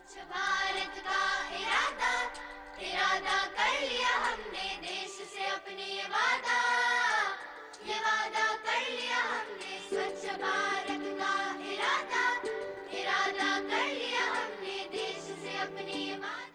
स्वच्छ भारत का इरादा इरादा कर लिया हमने, देश से अपने ये वादा कर लिया हमने। स्वच्छ भारत का इरादा इरादा कर लिया हमने, देश से अपने ये वादा।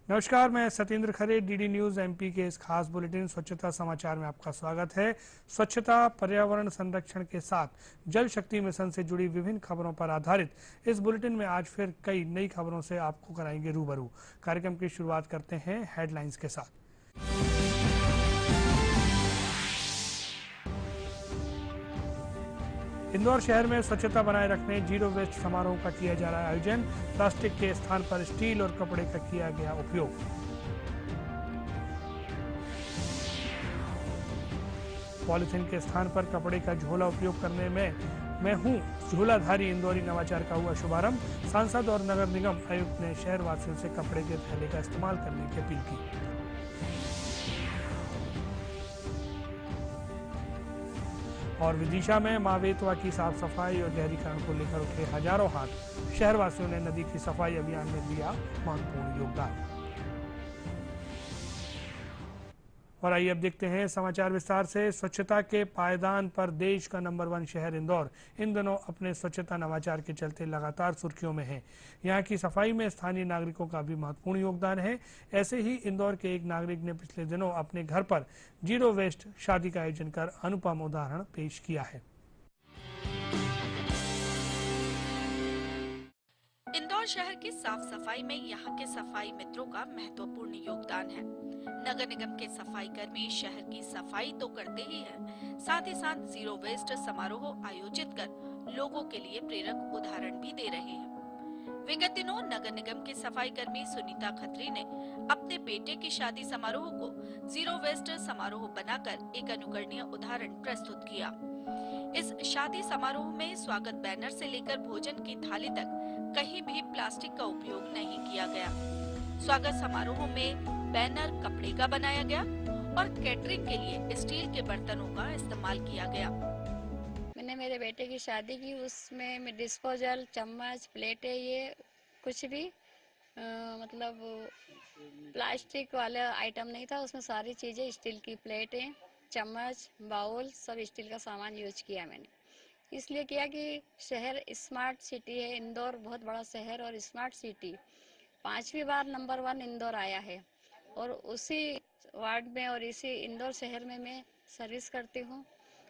नमस्कार, मैं सत्येंद्र खरे, डीडी न्यूज एमपी के इस खास बुलेटिन स्वच्छता समाचार में आपका स्वागत है। स्वच्छता, पर्यावरण संरक्षण के साथ जल शक्ति मिशन से जुड़ी विभिन्न खबरों पर आधारित इस बुलेटिन में आज फिर कई नई खबरों से आपको कराएंगे रूबरू। कार्यक्रम की शुरुआत करते हैं हेडलाइंस के साथ। इंदौर शहर में स्वच्छता बनाए रखने जीरो वेस्ट समारोह का किया जा रहा है आयोजन। प्लास्टिक के स्थान पर स्टील और कपड़े का किया गया उपयोग। पॉलिथीन के स्थान पर कपड़े का झोला उपयोग करने में मैं हूं झोलाधारी इंदौरी नवाचार का हुआ शुभारंभ। सांसद और नगर निगम आयुक्त ने शहर वासियों से कपड़े के थैले का इस्तेमाल करने की अपील की। और विदिशा में मां बेतवा की साफ सफाई और गहरीकरण को लेकर उठे हजारों हाथ। शहरवासियों ने नदी की सफाई अभियान में दिया महत्वपूर्ण योगदान। और आइए अब देखते हैं समाचार विस्तार से। स्वच्छता के पायदान पर देश का नंबर 1 शहर इंदौर इन दिनों अपने स्वच्छता नवाचार के चलते लगातार सुर्खियों में है। यहाँ की सफाई में स्थानीय नागरिकों का भी महत्वपूर्ण योगदान है। ऐसे ही इंदौर के एक नागरिक ने पिछले दिनों अपने घर पर जीरो वेस्ट शादी का आयोजन कर अनुपम उदाहरण पेश किया है। इंदौर शहर की साफ सफाई में यहाँ के सफाई मित्रों का महत्वपूर्ण योगदान है। नगर निगम के सफाई कर्मी शहर की सफाई तो करते ही हैं, साथ ही साथ जीरो वेस्ट समारोह आयोजित कर लोगों के लिए प्रेरक उदाहरण भी दे रहे हैं। विगत दिनों नगर निगम के सफाई कर्मी सुनीता खत्री ने अपने बेटे की शादी समारोह को जीरो वेस्ट समारोह बनाकर एक अनुकरणीय उदाहरण प्रस्तुत किया। इस शादी समारोह में स्वागत बैनर से लेकर भोजन की थाली तक कहीं भी प्लास्टिक का उपयोग नहीं किया गया। स्वागत समारोह में बैनर कपड़े का बनाया गया और कैटरिंग के लिए स्टील के बर्तनों का इस्तेमाल किया गया। मैंने मेरे बेटे की शादी की, उसमें मैं डिस्पोजल, चम्मच, प्लेटें, ये कुछ भी मतलब प्लास्टिक वाला आइटम नहीं था। उसमें सारी चीज़ें स्टील की, प्लेटें, चम्मच, बाउल, सब स्टील का सामान यूज किया मैंने। इसलिए किया कि शहर स्मार्ट सिटी है, इंदौर बहुत बड़ा शहर और स्मार्ट सिटी 5वीं बार नंबर 1 इंदौर आया है। और उसी वार्ड में और इसी इंदौर शहर में मैं सर्विस करती हूँ,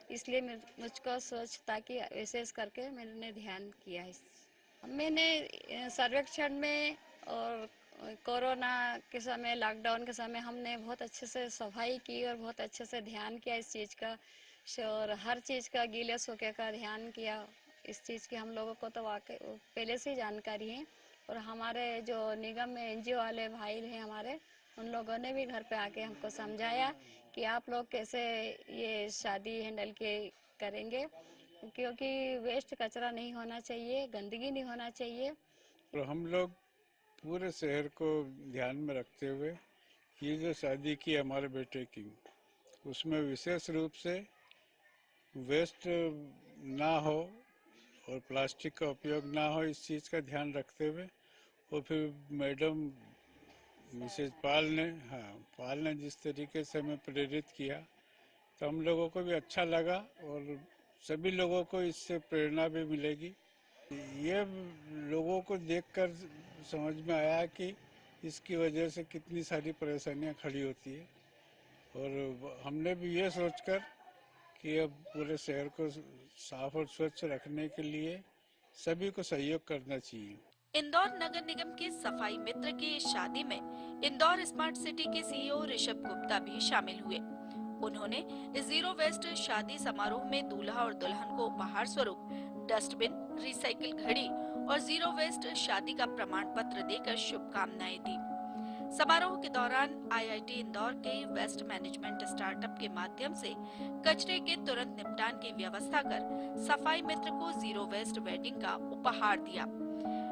इसलिए मुझको स्वच्छता की विशेष करके मैंने ध्यान किया है। मैंने सर्वेक्षण में और कोरोना के समय, लॉकडाउन के समय हमने बहुत अच्छे से सफाई की और बहुत अच्छे से ध्यान किया इस चीज़ का, और हर चीज़ का गीले सूखे का ध्यान किया। इस चीज़ की हम लोगों को तो वाकई पहले से ही जानकारी है, और हमारे जो निगम में एनजीओ वाले भाई हैं हमारे, उन लोगों ने भी घर पे आके हमको समझाया कि आप लोग कैसे ये शादी हैंडल के करेंगे, क्योंकि वेस्ट कचरा नहीं होना चाहिए, गंदगी नहीं होना चाहिए। तो हम लोग पूरे शहर को ध्यान में रखते हुए ये जो शादी की हमारे बेटे की, उसमें विशेष रूप से वेस्ट ना हो और प्लास्टिक का उपयोग ना हो, इस चीज़ का ध्यान रखते हुए, और फिर मैडम मिसेज पाल ने जिस तरीके से हमें प्रेरित किया, तो हम लोगों को भी अच्छा लगा और सभी लोगों को इससे प्रेरणा भी मिलेगी। ये लोगों को देखकर समझ में आया कि इसकी वजह से कितनी सारी परेशानियां खड़ी होती है, और हमने भी ये सोचकर कि अब पूरे शहर को साफ और स्वच्छ रखने के लिए सभी को सहयोग करना चाहिए। इंदौर नगर निगम के सफाई मित्र की इस शादी में इंदौर स्मार्ट सिटी के सीईओ ऋषभ गुप्ता भी शामिल हुए। उन्होंने इस जीरो वेस्ट शादी समारोह में दूल्हा और दुल्हन को उपहार स्वरूप डस्टबिन, रिसाइकिल घड़ी और जीरो वेस्ट शादी का प्रमाण पत्र देकर शुभकामनाएं दी। समारोह के दौरान आईआईटी इंदौर के वेस्ट मैनेजमेंट स्टार्टअप के माध्यम से कचरे के तुरंत निपटान की व्यवस्था कर सफाई मित्र को जीरो वेस्ट वेडिंग का उपहार दिया।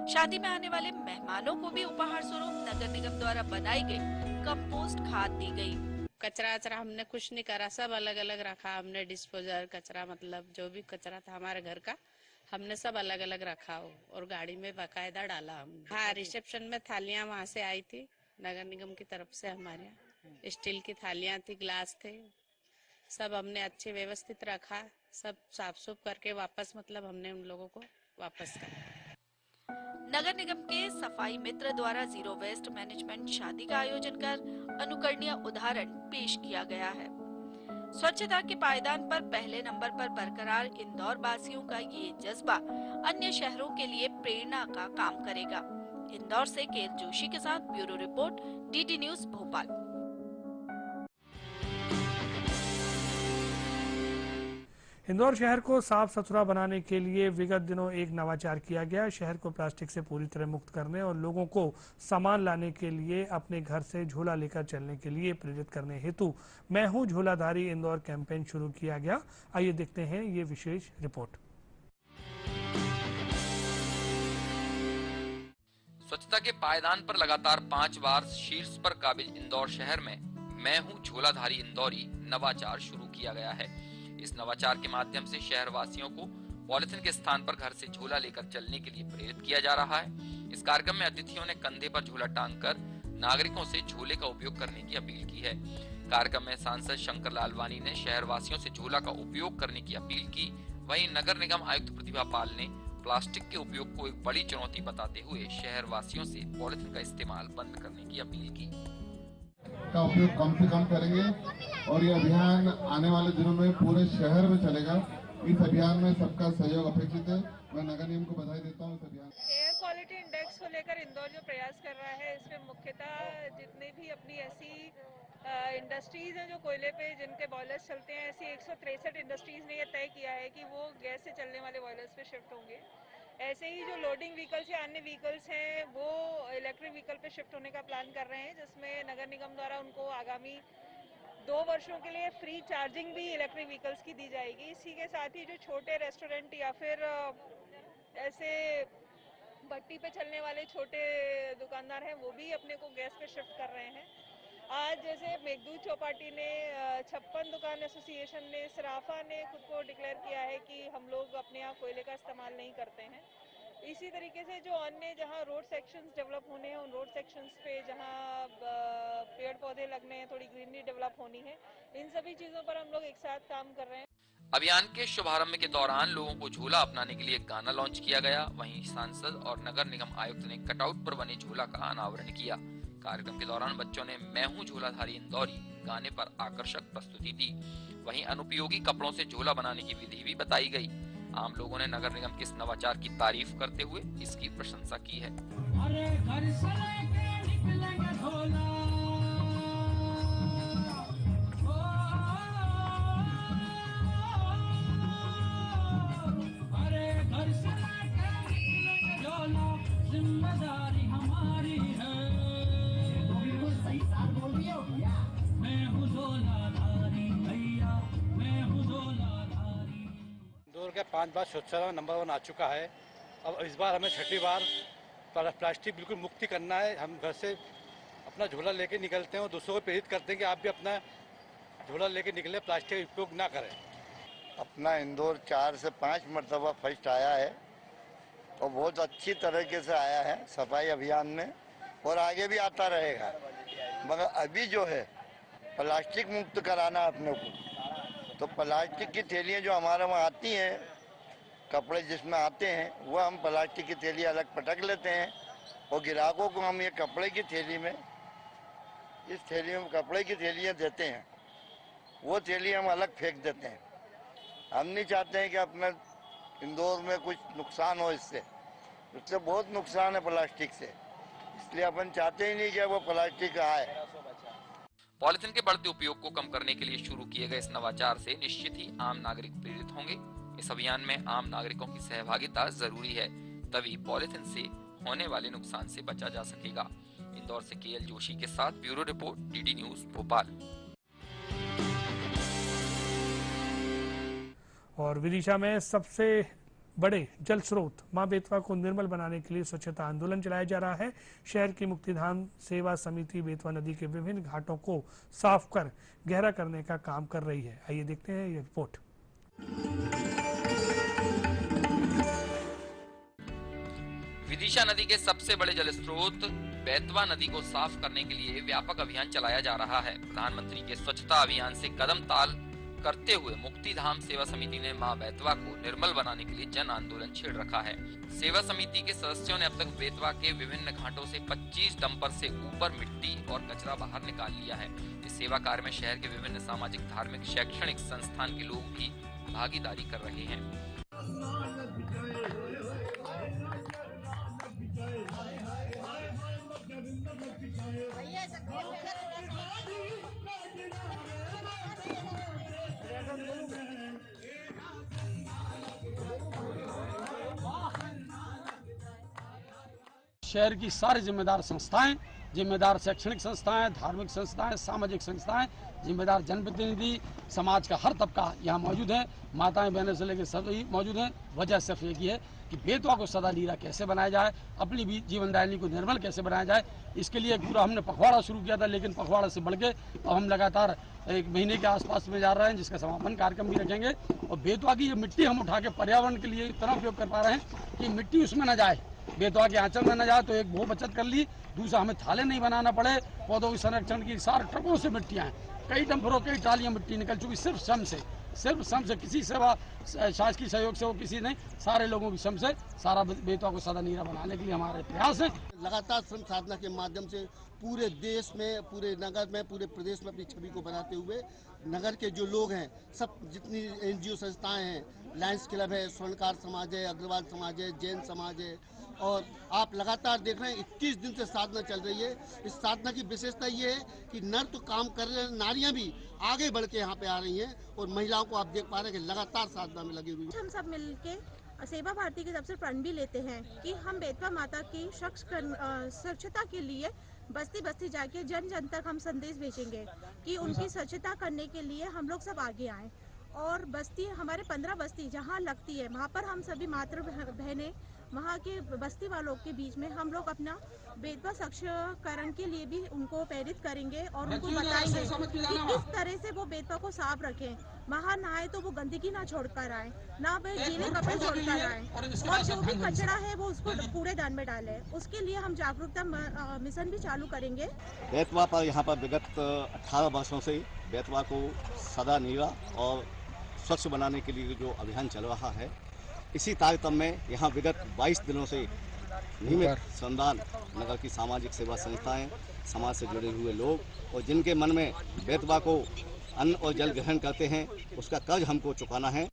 शादी में आने वाले मेहमानों को भी उपहार स्वरूप नगर निगम द्वारा बनाई गई कंपोस्ट खाद दी गई। कचरा हमने कुछ नहीं करा, सब अलग अलग रखा हमने। डिस्पोजल कचरा, मतलब जो भी कचरा था हमारे घर का, हमने सब अलग अलग रखा हो और गाड़ी में बाकायदा डाला हमने। हाँ, रिसेप्शन में थालियां वहाँ से आई थी नगर निगम की तरफ से, हमारे यहाँ स्टील की थालियां थी, ग्लास थे, सब हमने अच्छे व्यवस्थित रखा, सब साफ सुफ करके वापस मतलब हमने उन लोगों को वापस करा। नगर निगम के सफाई मित्र द्वारा जीरो वेस्ट मैनेजमेंट शादी का आयोजन कर अनुकरणीय उदाहरण पेश किया गया है। स्वच्छता के पायदान पर पहले नंबर पर बरकरार इंदौर वासियों का ये जज्बा अन्य शहरों के लिए प्रेरणा का काम करेगा। इंदौर से केएल जोशी के साथ bureau report, DD news Bhopal. Indore शहर को साफ सुथरा बनाने के लिए विगत दिनों एक नवाचार किया गया। शहर को प्लास्टिक से पूरी तरह मुक्त करने और लोगों को सामान लाने के लिए अपने घर से झोला लेकर चलने के लिए प्रेरित करने हेतु मैं हूं झोलाधारी इंदौर कैंपेन शुरू किया गया। आइए देखते हैं ये विशेष रिपोर्ट। स्वच्छता के पायदान पर लगातार 5 बार शीर्ष पर काबिज इंदौर शहर में मैं हूं झोलाधारी इंदौरी नवाचार शुरू किया गया है। इस नवाचार के माध्यम से शहर वासियों को पॉलिथीन के स्थान पर घर से झोला लेकर चलने के लिए प्रेरित किया जा रहा है। इस कार्यक्रम में अतिथियों ने कंधे पर झोला टांगकर नागरिकों से झोले का उपयोग करने की अपील की है। कार्यक्रम में सांसद शंकर लालवानी ने शहर वासियों से झोला का उपयोग करने की अपील की। वहीं नगर निगम आयुक्त प्रतिभा पाल ने प्लास्टिक के उपयोग को एक बड़ी चुनौती बताते हुए शहर वासियों से पॉलिथीन का इस्तेमाल बंद करने की अपील की। का उपयोग कम से कम करेंगे और ये अभियान आने वाले दिनों में पूरे शहर में चलेगा। इस अभियान में सबका सहयोग अपेक्षित है। मैं नगर निगम को बधाई देता हूँ। इस अभियान एयर क्वालिटी इंडेक्स को लेकर इंदौर जो प्रयास कर रहा है, इसमें मुख्यतः जितने भी अपनी ऐसी इंडस्ट्रीज हैं जो कोयले पे जिनके बॉयलर्स चलते हैं, ऐसी 163 इंडस्ट्रीज ने यह तय किया है कि वो गैस से चलने वाले बॉयलर्स पे शिफ्ट होंगे। ऐसे ही जो लोडिंग व्हीकल्स या अन्य व्हीकल्स हैं वो इलेक्ट्रिक व्हीकल पे शिफ्ट होने का प्लान कर रहे हैं, जिसमें नगर निगम द्वारा उनको आगामी 2 वर्षों के लिए फ्री चार्जिंग भी इलेक्ट्रिक व्हीकल्स की दी जाएगी। इसी के साथ ही जो छोटे रेस्टोरेंट या फिर ऐसे भट्टी पे चलने वाले छोटे दुकानदार हैं वो भी अपने को गैस पे शिफ्ट कर रहे हैं। आज जैसे मेघदूत चौपाटी ने, 56 दुकान एसोसिएशन ने, सराफा ने खुद को डिक्लेयर किया है कि हम लोग अपने यहाँ कोयले का इस्तेमाल नहीं करते हैं। इसी तरीके से जो अन्य जहाँ रोड सेक्शंस डेवलप होने हैं, उन रोड सेक्शंस पे जहाँ पेड़ पौधे लगने हैं, थोड़ी ग्रीनरी डेवलप होनी है, इन सभी चीज़ों पर हम लोग एक साथ काम कर रहे हैं। अभियान के शुभारंभ के दौरान लोगों को झोला अपनाने के लिए एक गाना लॉन्च किया गया। वहीं सांसद और नगर निगम आयुक्त ने कटआउट पर बने झोला का अनावरण किया। कार्यक्रम के दौरान बच्चों ने मैं हूं झोलाधारी इंदौरी गाने पर आकर्षक प्रस्तुति दी। वहीं अनुपयोगी कपड़ों से झोला बनाने की विधि भी बताई गई। आम लोगों ने नगर निगम के इस नवाचार की तारीफ करते हुए इसकी प्रशंसा की है। अरे घर से लेके निकलेंगे झोला, अरे घर से लेके निकलेंगे झोला, जिम्मेदारी हमारी है। सही साथ बोल रही हो भैया। मैं हूँ झोलाधारी भैया, मैं हूँ झोलाधारी। इंदौर के 5 बार स्वच्छता नंबर 1 आ चुका है। अब इस बार हमें 6ठी बार प्लास्टिक बिल्कुल मुक्ति करना है। हम घर से अपना झोला लेके निकलते हैं और दूसरों को प्रेरित करते हैं कि आप भी अपना झोला लेके निकले, प्लास्टिक का उपयोग ना करें। अपना इंदौर 4 से 5 मरतबा फर्स्ट आया है और बहुत अच्छी तरीके से आया है सफाई अभियान में, और आगे भी आता रहेगा। मगर अभी जो है प्लास्टिक मुक्त कराना अपने को, तो प्लास्टिक की थैलियाँ जो हमारे वहाँ आती हैं, कपड़े जिसमें आते हैं, वह हम प्लास्टिक की थैली अलग पटक लेते हैं और ग्राहकों को हम ये कपड़े की थैली में, इस थैलियों में कपड़े की थैलियाँ देते हैं, वो थैली हम अलग फेंक देते हैं। हम नहीं चाहते हैं कि अपने इंदौर में कुछ नुकसान हो इससे बहुत नुकसान है प्लास्टिक से, इसलिए अपन चाहते ही नहीं कि वो प्लास्टिक आए। पॉलिथीन के बढ़ते उपयोग को कम करने के लिए शुरू किए गए इस नवाचार से निश्चित ही आम नागरिक प्रेरित होंगे। इस अभियान में आम नागरिकों की सहभागिता जरूरी है, तभी पॉलिथीन से होने वाले नुकसान से बचा जा सकेगा। इंदौर से केएल जोशी के साथ bureau report, DD news Bhopal. और विदिशा में सबसे बड़े जल स्रोत मां बेतवा को निर्मल बनाने के लिए स्वच्छता आंदोलन चलाया जा रहा है। शहर की मुक्तिधाम सेवा समिति बेतवा नदी के विभिन्न घाटों को साफ कर गहरा करने का काम कर रही है। आइए देखते हैं ये रिपोर्ट। विदिशा नदी के सबसे बड़े जल स्रोत बेतवा नदी को साफ करने के लिए व्यापक अभियान चलाया जा रहा है। प्रधानमंत्री के स्वच्छता अभियान से कदम ताल करते हुए मुक्तिधाम सेवा समिति ने मां बेतवा को निर्मल बनाने के लिए जन आंदोलन छेड़ रखा है। सेवा समिति के सदस्यों ने अब तक बेतवा के विभिन्न घाटों से 25 डंपर से ऊपर मिट्टी और कचरा बाहर निकाल लिया है। इस सेवा कार्य में शहर के विभिन्न सामाजिक, धार्मिक, शैक्षणिक संस्थान के लोग भी भागीदारी कर रहे हैं। शहर की सारी जिम्मेदार संस्थाएं, जिम्मेदार शैक्षणिक संस्थाएं, धार्मिक संस्थाएं, सामाजिक संस्थाएं, जिम्मेदार जनप्रतिनिधि, समाज का हर तबका यहाँ मौजूद है। माताएं बहनें से लेकर सभी मौजूद हैं। वजह सिर्फ एक ही है कि बेतवा को सदा नीरा कैसे बनाया जाए, अपनी भी जीवनदायिनी को निर्मल कैसे बनाया जाए। इसके लिए पूरा हमने पखवाड़ा शुरू किया था, लेकिन पखवाड़ा से बढ़ के अब हम लगातार 1 महीने के आसपास में जा रहे हैं, जिसका समापन कार्यक्रम भी रखेंगे। और बेतवा की ये मिट्टी हम उठा के पर्यावरण के लिए इतना उपयोग कर पा रहे हैं कि मिट्टी उसमें न जाए, बेतवा के आंचल में न जाए। तो एक वो बचत कर ली, दूसरा हमें थाले नहीं बनाना पड़े। पौधों के संरक्षण की सारे ट्रकों से मिट्टियाँ हैं, कई डंपरों कई ट्रालियाँ मिट्टी निकल चुकी, सिर्फ श्रम से किसी सेवा शासकीय सहयोग से वो किसी नहीं, सारे लोगों की श्रम से सारा बेतवा को सदा नीरा बनाने के लिए हमारे प्रयास है। लगातार श्रम साधना के माध्यम से पूरे देश में, पूरे नगर में, पूरे प्रदेश में अपनी छवि को बनाते हुए नगर के जो लोग हैं, सब जितनी NGO संस्थाएं हैं, लायंस क्लब है, स्वर्णकार समाज है, अग्रवाल समाज है, जैन समाज है, और आप लगातार देख रहे हैं 21 दिन से साधना चल रही है। इस साधना की विशेषता ये है कि नर तो काम कर रहे हैं, नारियां भी आगे बढ़ के यहाँ पे आ रही हैं, और महिलाओं को आप देख पा रहे हैं कि लगातार साधना में लगी हुई है। हम सब मिलके सेवा भारती की तरफ से प्रण भी लेते हैं कि हम बेतवा माता की स्वच्छता के लिए बस्ती बस्ती जाके जन जन तक हम संदेश भेजेंगे कि उनकी स्वच्छता करने के लिए हम लोग सब आगे आएँ। और बस्ती, हमारे 15 बस्ती जहाँ लगती है, वहाँ पर हम सभी मातृ बहनें, वहाँ के बस्ती वालों के बीच में हम लोग अपना बेतवा स्वच्छकरण के लिए भी उनको प्रेरित करेंगे और उनको बताएंगे कि किस तरह से वो बेतवा को साफ रखें। वहाँ नहाए तो वो गंदगी ना छोड़कर आए, ना वे गीले कपड़े छोड़कर आए, और जो भी कचरा है वो उसको कूड़ेदान में डाले। उसके लिए हम जागरूकता मिशन भी चालू करेंगे। बेतवा पर यहाँ पर विगत 18 वर्षों से बेतवा को सदा नीरा और स्वच्छ बनाने के लिए जो अभियान चल रहा है, इसी तारतम्य में यहाँ विगत 22 दिनों से नियमित श्रमदान नगर की सामाजिक सेवा संस्थाएं, समाज से जुड़े हुए लोग, और जिनके मन में बेतवा को अन्न और जल ग्रहण करते हैं, उसका कर्ज हमको चुकाना है।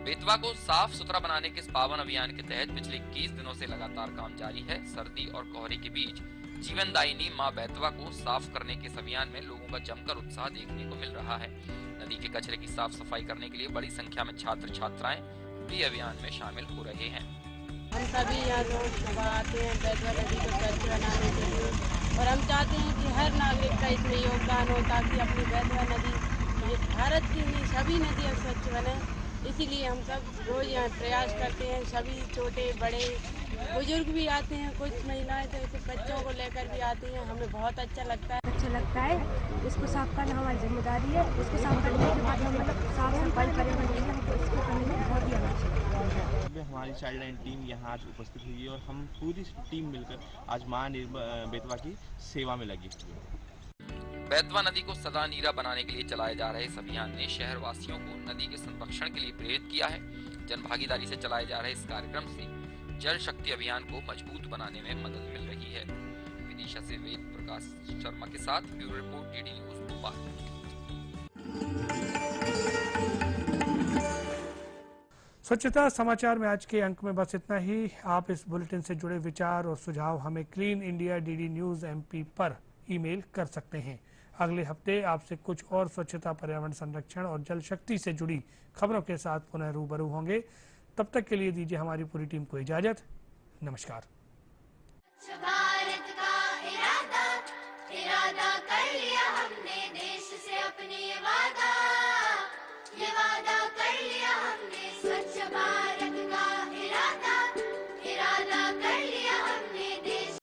बेतवा को साफ सुथरा बनाने के इस पावन अभियान के तहत पिछले 21 दिनों से लगातार काम जारी है। सर्दी और कोहरे के बीच जीवनदायिनी मां बेतवा को साफ करने के इस अभियान में लोगों का जमकर उत्साह देखने को मिल रहा है। नदी के कचरे की साफ सफाई करने के लिए बड़ी संख्या में छात्र छात्राएं भी अभियान में शामिल हो रहे हैं। हम सभी यहाँ लोग सुबह आते हैं बेतवा नदी को स्वच्छ बनाने के लिए, और हम चाहते हैं कि हर नागरिक का इसमें योगदान हो, ताकि अपनी बेतवा नदी, ये भारत की नहीं, सभी नदियाँ स्वच्छ बने। इसीलिए हम सब रोज यहाँ प्रयास करते हैं। सभी छोटे बड़े बुजुर्ग भी आते हैं, कुछ महिलाएं तो कुछ बच्चों को लेकर भी आती हैं। हमें बहुत अच्छा लगता है। इसको साफ करना हमारी जिम्मेदारी है। इसको साफ करने के बाद हम साफ सफाई करेंगे, हमको इसको करने में बहुत ही अच्छा। हमारी चाइल्ड लाइन टीम यहाँ आज उपस्थित हुई है और हम पूरी टीम मिलकर आज मां बेतवा की सेवा में लगी। बेतवा नदी को सदा नीरा बनाने के लिए चलाए जा रहे इस अभियान ने शहर वासियों को नदी के संरक्षण के लिए प्रेरित किया है। जन भागीदारी से चलाए जा रहे इस कार्यक्रम से जल शक्ति अभियान को मजबूत बनाने में मदद मिल रही है। विदिशा से वेद प्रकाश शर्मा के साथ bureau report, DD news Bhopal. स्वच्छता समाचार में आज के अंक में बस इतना ही। आप इस बुलेटिन से जुड़े विचार और सुझाव हमें clean India DD news MP पर ईमेल कर सकते हैं। अगले हफ्ते आपसे कुछ और स्वच्छता, पर्यावरण संरक्षण और जल शक्ति से जुड़ी खबरों के साथ पुनः रूबरू होंगे। तब तक के लिए दीजिए हमारी पूरी टीम को इजाजत। नमस्कार। भारत का इरादा कर लिया हमने, देश से अपने ये वादा कर लिया हमने, स्वच्छ भारत।